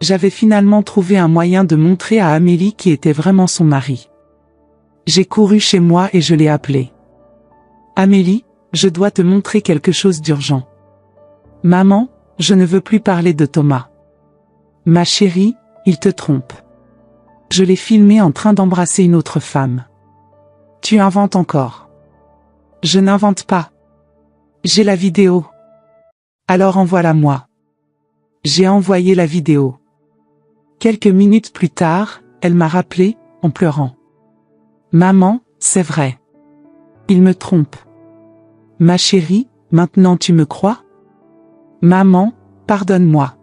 Speaker 1: J'avais finalement trouvé un moyen de montrer à Amélie qui était vraiment son mari. J'ai couru chez moi et je l'ai appelé. Amélie, je dois te montrer quelque chose d'urgent. Maman, je ne veux plus parler de Thomas. Ma chérie, il te trompe. Je l'ai filmé en train d'embrasser une autre femme. Tu inventes encore. Je n'invente pas. J'ai la vidéo. Alors envoie-la-moi. J'ai envoyé la vidéo. Quelques minutes plus tard, elle m'a rappelé, en pleurant. Maman, c'est vrai. Il me trompe. Ma chérie, maintenant tu me crois? Maman, pardonne-moi.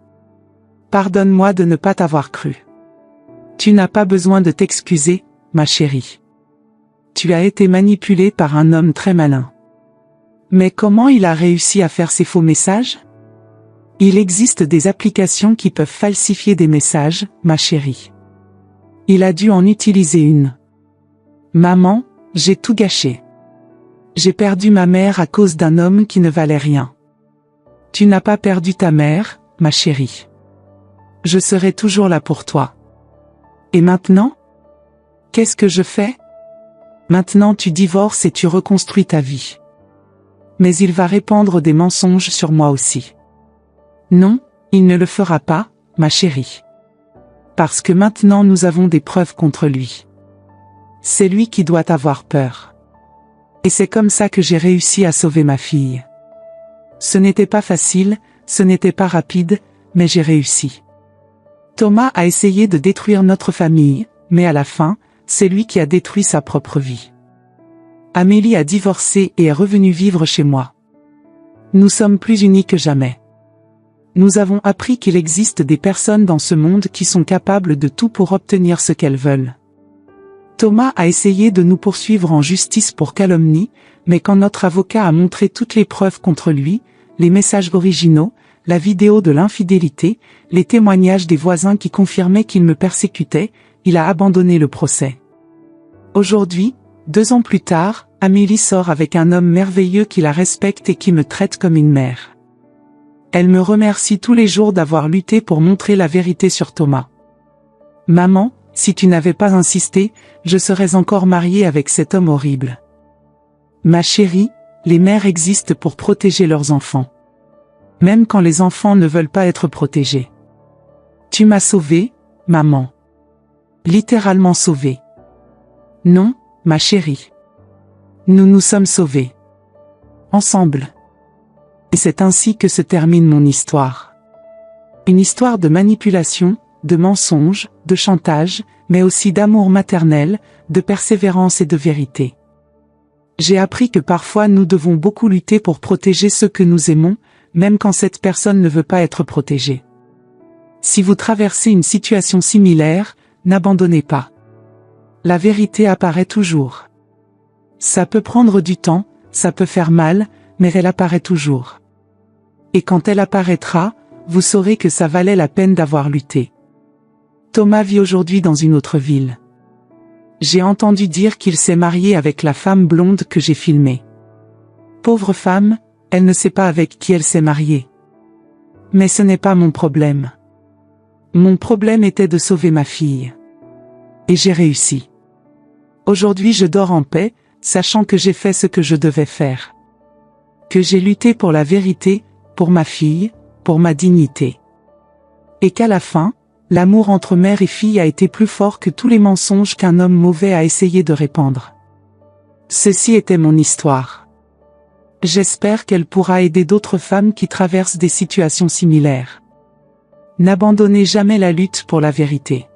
Speaker 1: Pardonne-moi de ne pas t'avoir cru. Tu n'as pas besoin de t'excuser, ma chérie. Tu as été manipulée par un homme très malin. Mais comment il a réussi à faire ces faux messages? Il existe des applications qui peuvent falsifier des messages, ma chérie. Il a dû en utiliser une. Maman, j'ai tout gâché. J'ai perdu ma mère à cause d'un homme qui ne valait rien. Tu n'as pas perdu ta mère, ma chérie. Je serai toujours là pour toi. Et maintenant? Qu'est-ce que je fais? Maintenant tu divorces et tu reconstruis ta vie. Mais il va répandre des mensonges sur moi aussi. Non, il ne le fera pas, ma chérie. Parce que maintenant nous avons des preuves contre lui. C'est lui qui doit avoir peur. Et c'est comme ça que j'ai réussi à sauver ma fille. Ce n'était pas facile, ce n'était pas rapide, mais j'ai réussi. Thomas a essayé de détruire notre famille, mais à la fin, c'est lui qui a détruit sa propre vie. Amélie a divorcé et est revenue vivre chez moi. Nous sommes plus unis que jamais. Nous avons appris qu'il existe des personnes dans ce monde qui sont capables de tout pour obtenir ce qu'elles veulent. Thomas a essayé de nous poursuivre en justice pour calomnie, mais quand notre avocat a montré toutes les preuves contre lui, les messages originaux, la vidéo de l'infidélité, les témoignages des voisins qui confirmaient qu'il me persécutait, il a abandonné le procès. Aujourd'hui, 2 ans plus tard, Amélie sort avec un homme merveilleux qui la respecte et qui me traite comme une mère. Elle me remercie tous les jours d'avoir lutté pour montrer la vérité sur Thomas. Maman, si tu n'avais pas insisté, je serais encore mariée avec cet homme horrible. Ma chérie, les mères existent pour protéger leurs enfants. Même quand les enfants ne veulent pas être protégés. Tu m'as sauvée, maman. Littéralement sauvée. Non, ma chérie. Nous nous sommes sauvés. Ensemble. Et c'est ainsi que se termine mon histoire. Une histoire de manipulation, de mensonge, de chantage, mais aussi d'amour maternel, de persévérance et de vérité. J'ai appris que parfois nous devons beaucoup lutter pour protéger ceux que nous aimons, même quand cette personne ne veut pas être protégée. Si vous traversez une situation similaire, n'abandonnez pas. La vérité apparaît toujours. Ça peut prendre du temps, ça peut faire mal, mais elle apparaît toujours. Et quand elle apparaîtra, vous saurez que ça valait la peine d'avoir lutté. Thomas vit aujourd'hui dans une autre ville. J'ai entendu dire qu'il s'est marié avec la femme blonde que j'ai filmée. Pauvre femme, elle ne sait pas avec qui elle s'est mariée. Mais ce n'est pas mon problème. Mon problème était de sauver ma fille. Et j'ai réussi. Aujourd'hui je dors en paix, sachant que j'ai fait ce que je devais faire. Que j'ai lutté pour la vérité, pour ma fille, pour ma dignité. Et qu'à la fin, l'amour entre mère et fille a été plus fort que tous les mensonges qu'un homme mauvais a essayé de répandre. Ceci était mon histoire. J'espère qu'elle pourra aider d'autres femmes qui traversent des situations similaires. N'abandonnez jamais la lutte pour la vérité.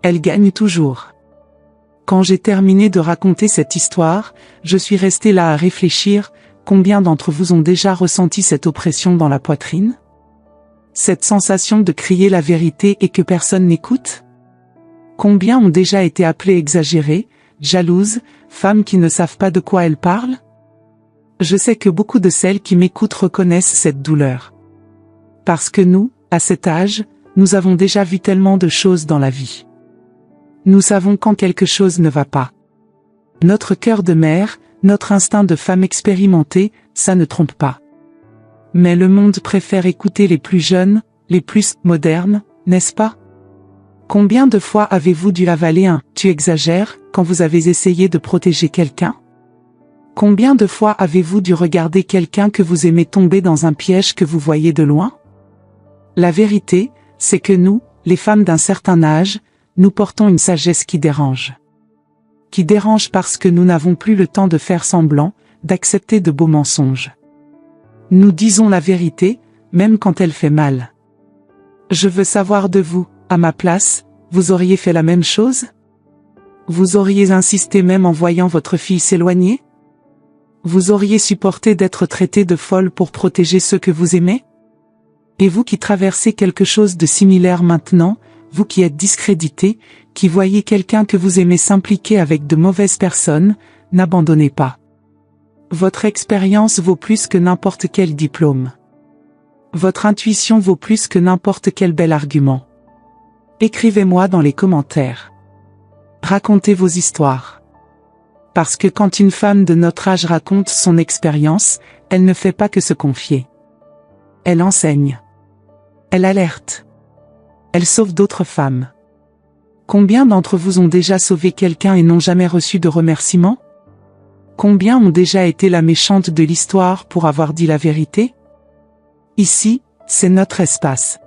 Speaker 1: Elle gagne toujours. Quand j'ai terminé de raconter cette histoire, je suis resté là à réfléchir, combien d'entre vous ont déjà ressenti cette oppression dans la poitrine ? Cette sensation de crier la vérité et que personne n'écoute ? Combien ont déjà été appelées exagérées, jalouses, femmes qui ne savent pas de quoi elles parlent ? Je sais que beaucoup de celles qui m'écoutent reconnaissent cette douleur. Parce que nous, à cet âge, nous avons déjà vu tellement de choses dans la vie. Nous savons quand quelque chose ne va pas. Notre cœur de mère, notre instinct de femme expérimentée, ça ne trompe pas. Mais le monde préfère écouter les plus jeunes, les plus modernes, n'est-ce pas? Combien de fois avez-vous dû avaler un « tu exagères » quand vous avez essayé de protéger quelqu'un? Combien de fois avez-vous dû regarder quelqu'un que vous aimez tomber dans un piège que vous voyez de loin? La vérité, c'est que nous, les femmes d'un certain âge, nous portons une sagesse qui dérange. Qui dérange parce que nous n'avons plus le temps de faire semblant, d'accepter de beaux mensonges. Nous disons la vérité, même quand elle fait mal. Je veux savoir de vous, à ma place, vous auriez fait la même chose? Vous auriez insisté même en voyant votre fille s'éloigner? Vous auriez supporté d'être traitée de folle pour protéger ceux que vous aimez? Et vous qui traversez quelque chose de similaire maintenant, vous qui êtes discrédité, qui voyez quelqu'un que vous aimez s'impliquer avec de mauvaises personnes, n'abandonnez pas. Votre expérience vaut plus que n'importe quel diplôme. Votre intuition vaut plus que n'importe quel bel argument. Écrivez-moi dans les commentaires. Racontez vos histoires. Parce que quand une femme de notre âge raconte son expérience, elle ne fait pas que se confier. Elle enseigne. Elle alerte. Elle sauve d'autres femmes. Combien d'entre vous ont déjà sauvé quelqu'un et n'ont jamais reçu de remerciement? Combien ont déjà été la méchante de l'histoire pour avoir dit la vérité? Ici, c'est notre espace.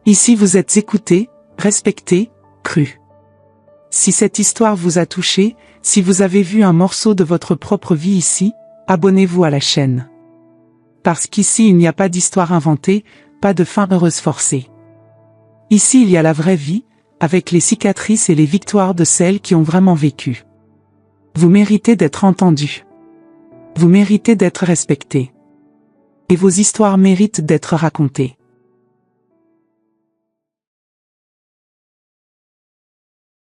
Speaker 1: Ici vous êtes écoutés, respectés, crus. Si cette histoire vous a touché, si vous avez vu un morceau de votre propre vie ici, abonnez-vous à la chaîne. Parce qu'ici il n'y a pas d'histoire inventée, pas de fin heureuse forcée. Ici il y a la vraie vie, avec les cicatrices et les victoires de celles qui ont vraiment vécu. Vous méritez d'être entendus. Vous méritez d'être respectés. Et vos histoires méritent d'être racontées.